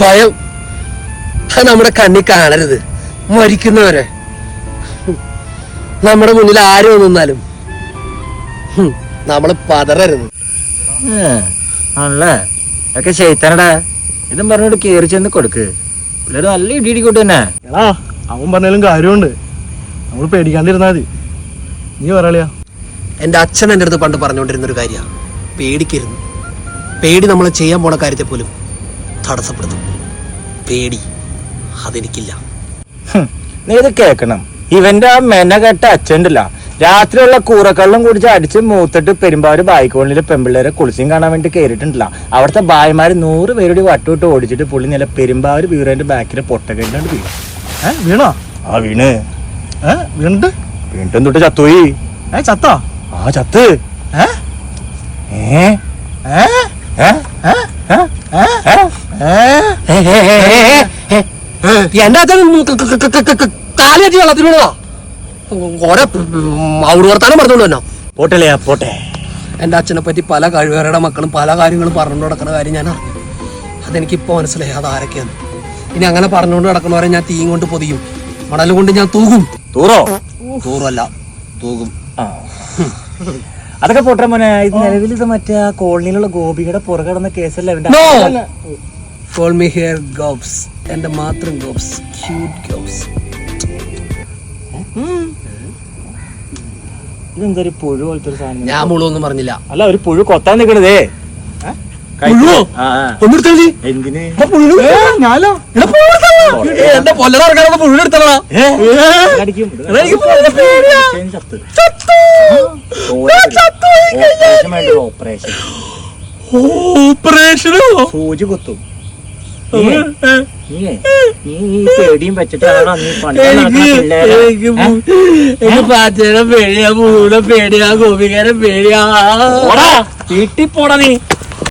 ഭയം അത് നമ്മുടെ കണ്ണി കാണരുത്. മരിക്കുന്നവരെ നമ്മുടെ മുന്നിൽ ആരും നിന്നാലും നമ്മള് പതറരുത്. ആണല്ലേ ഒക്കെ ചെയ്താനടാ. ഇതും പറഞ്ഞോട്ട് കേറി ചെന്ന് കൊടുക്ക്. പിള്ളേര് നല്ല ഇടിയിടിക്കോട്ട് തന്നെ. എടാ അവൻ പറഞ്ഞാലും കാര്യമുണ്ട്. നമ്മൾ പേടിക്കാണ്ടിരുന്നാ മതി. നീ പറയാ. എൻ്റെ അച്ഛൻ എൻ്റെ അടുത്ത് പണ്ട് പറഞ്ഞുകൊണ്ടിരുന്നൊരു കാര്യമാണ്, പേടിക്കരുത്. പേടി നമ്മൾ ചെയ്യാൻ പോണ കാര്യത്തെ പോലും തടസ്സപ്പെടുത്തും. പേടി അതെനിക്കില്ല. നീ ഇത് കേക്കണം. ഇവന്റെ ആ മെനകെട്ട അച്ഛൻ്റെല്ല രാത്രിയുള്ള കൂറക്കള്ളം കുടിച്ച് അടിച്ച് മൂത്തിട്ട് പെരുമ്പാവൂർ ബായിക്കോണിലെ പെമ്പിള്ളേരെ കുളിച്ചും കാണാൻ വേണ്ടി കയറിയിട്ടുണ്ടല്ല. അവിടുത്തെ ബായിമാര് 100 പേരുടെ വട്ടുവിട്ട് ഓടിച്ചിട്ട് പുള്ളി നില പെരുമ്പാവൂർ ബ്യൂറോന്റെ ബാക്കിലെ പൊട്ടക്കെട്ടാണ്ട് വീണു. വീണോ? ആ വീണ്. വീണിട്ട് വീണ്ടും തൊട്ട് ചത്തുപോയി. ചത്താ? ആ ചത്ത്. എന്റെ അച്ഛൻ കാലേറ്റി വെള്ളത്തിൽ വീണതാ. ഓരോ ഔട് വർത്താനം പറഞ്ഞോണ്ട് തന്നെ പോട്ടല്ലേ പോട്ടെ. എൻ്റെ അച്ഛനെ പറ്റി പല കഴിവേറുടെ മക്കളും പല കാര്യങ്ങളും പറഞ്ഞുകൊണ്ട് നടക്കുന്ന കാര്യം ഞാൻ അറിഞ്ഞു. അതെനിക്കിപ്പോൾ മനസ്സിലായി അത് ആരൊക്കെയാണ്. ഇനി അങ്ങനെ പറഞ്ഞുകൊണ്ട് നടക്കുന്നവരെ ഞാൻ തീയും കൊണ്ട് പൊതിയും, മണൽ കൊണ്ട് ഞാൻ തൂകും. തൂറല്ല തൂകും. അതൊക്കെ പോട്ടെ മോനെ. ഇത് നിലവിൽ ഇത് മറ്റേ ആ കോളനിയിലുള്ള ഗോപിയുടെ പുറകടന്ന കേസല്ല. Call me here Gobs. എന്റെ മാത്രം ഗോബ്സ്, ക്യൂട്ട് ഗോബ്സ്. ഇതെന്തൊരു പുഴു പോലത്തെ ഒരു സാധനം. ഞാൻ മുഴുവൊന്നും പറഞ്ഞില്ല. അല്ല ഒരു പുഴു കൊത്താൻ നിക്കണതേ. എന്തിന്? എന്റെ പൊല്ലറക്കാനൊന്ന് പുഴുവെടുത്തടാ. ഓപ്പറേഷനോ? സൂചി കുത്തും. പേടിയും വെച്ചിട്ടാണോ നീ എനിക്ക് പാച്ചേനെ പേടിയാ, മുഴുവനെ പേടിയാ, ഗോപികാരെ പേടിയാ. വീട്ടിൽ പോടാ നീ.